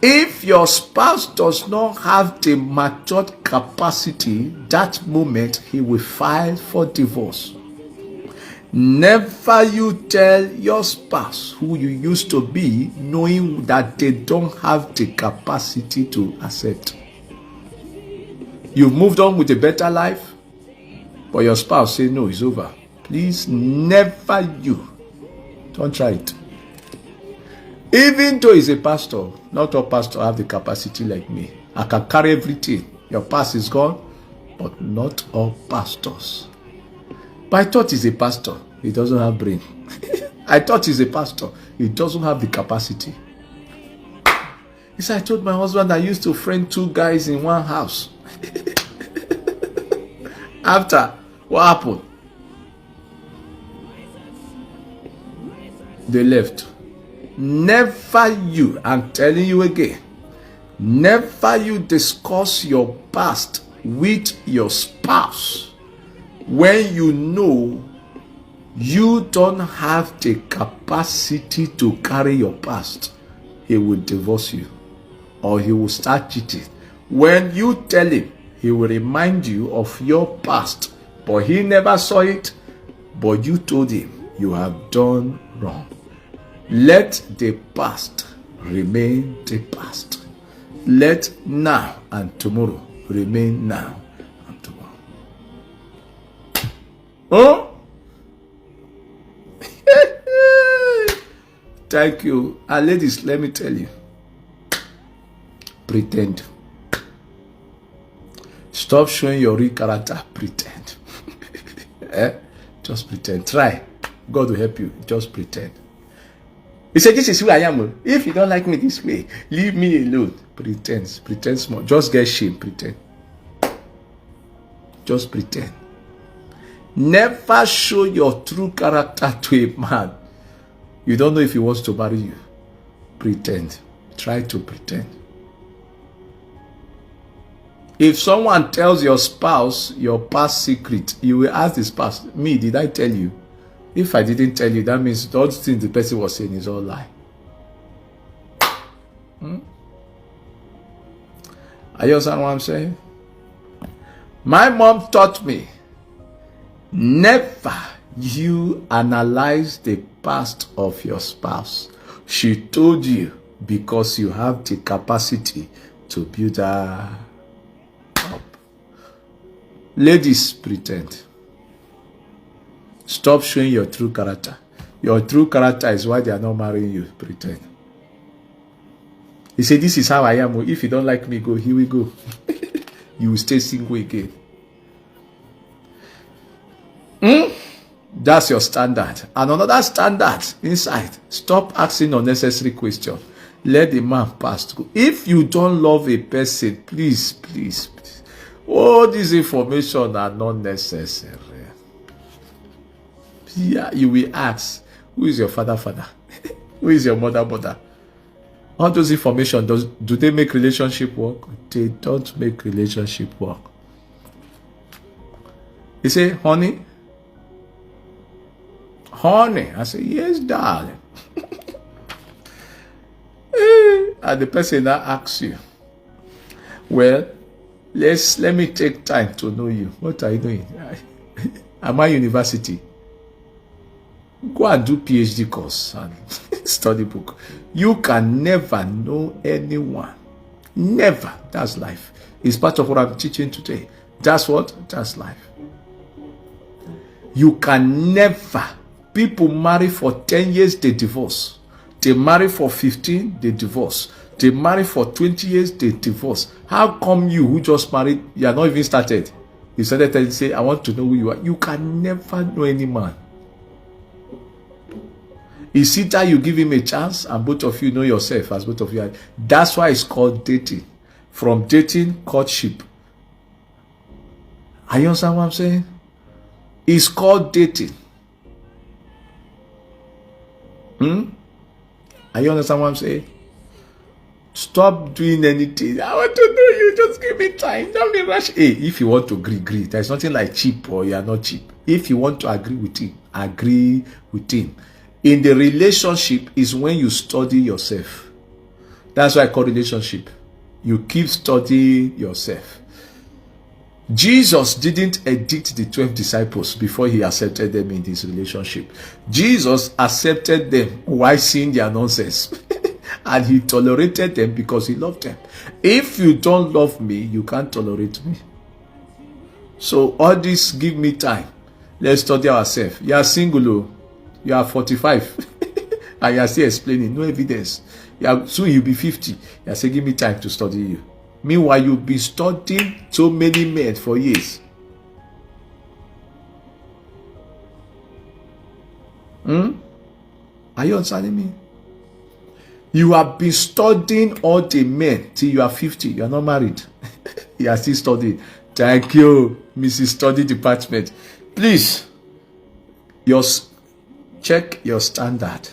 If your spouse does not have the matured capacity, that moment he will file for divorce. Never you tell your spouse who you used to be, knowing that they don't have the capacity to accept. You've moved on with a better life, but your spouse say no, it's over. Please, never you. Don't try it. Even though he's a pastor, not all pastors have the capacity like me. I can carry everything. Your past is gone, but not all pastors. But I thought he's a pastor. He doesn't have brain. I thought he's a pastor. He doesn't have the capacity. He said, I told my husband I used to friend 2 guys in one house. After, what happened? They left. Never you, I'm telling you again, never you discuss your past with your spouse when you know you don't have the capacity to carry your past. He will divorce you or he will start cheating. When you tell him, he will remind you of your past, but he never saw it, but you told him you have done wrong. Let the past remain the past. Let now and tomorrow remain now and tomorrow. Oh? Thank you. And ladies, let me tell you. Pretend. Stop showing your real character. Pretend. Just pretend. Try. God will help you. Just pretend. He said, this is who I am. If you don't like me this way, leave me alone. Pretend. Pretend small. Just get shame. Pretend. Just pretend. Never show your true character to a man. You don't know if he wants to marry you. Pretend. Try to pretend. If someone tells your spouse your past secret, you will ask the spouse, me, did I tell you? If I didn't tell you, that means those things the person was saying is all lie. Are you understand what I'm saying? My mom taught me, never you analyze the past of your spouse. She told you because you have the capacity to build her up. Ladies, pretend. Stop showing your true character. Your true character is why they are not marrying you. Pretend. He said, this is how I am. If you don't like me, go. Here we go. You will stay single again. That's your standard. And another standard inside. Stop asking unnecessary questions. Let the man pass through. If you don't love a person, please, please, please. All this information are not necessary. Yeah, you will ask, who is your father? Who is your mother? All those information, do they make relationship work? They don't make relationship work. You say, honey? Honey? I say, yes, darling. And the person that asks you, well, let me take time to know you. What are you doing? Am I university? Go and do PhD course and study book. You can never know anyone. Never. That's life. It's part of what I'm teaching today. That's what? That's life. You can never. People marry for 10 years, they divorce. They marry for 15, they divorce. They marry for 20 years, they divorce. How come you who just married, you are not even started? You started to say, I want to know who you are. You can never know any man. It's either you give him a chance and both of you know yourself as both of you are. That's why it's called dating. From dating, courtship. Are you understand what I'm saying? It's called dating. Are you understand what I'm saying? Stop doing anything. I want to know you. Just give me time. Don't be rush. Hey, if you want to agree. There's nothing like cheap or you are not cheap. If you want to agree with him, agree with him. In the relationship is when you study yourself. That's why I call relationship. You keep studying yourself. Jesus didn't edit the 12 disciples before he accepted them in this relationship. Jesus accepted them while seeing their nonsense. And he tolerated them because he loved them. If you don't love me, you can't tolerate me. So all this, give me time. Let's study ourselves. You are single. You are 45. And you are still explaining. No evidence. Soon you'll be 50. You are saying, give me time to study you. Meanwhile, you'll be studying so many men for years. Are you understanding me? You have been studying all the men till you are 50. You are not married. You are still studying. Thank you, Mrs. Study Department. Please, check your standard.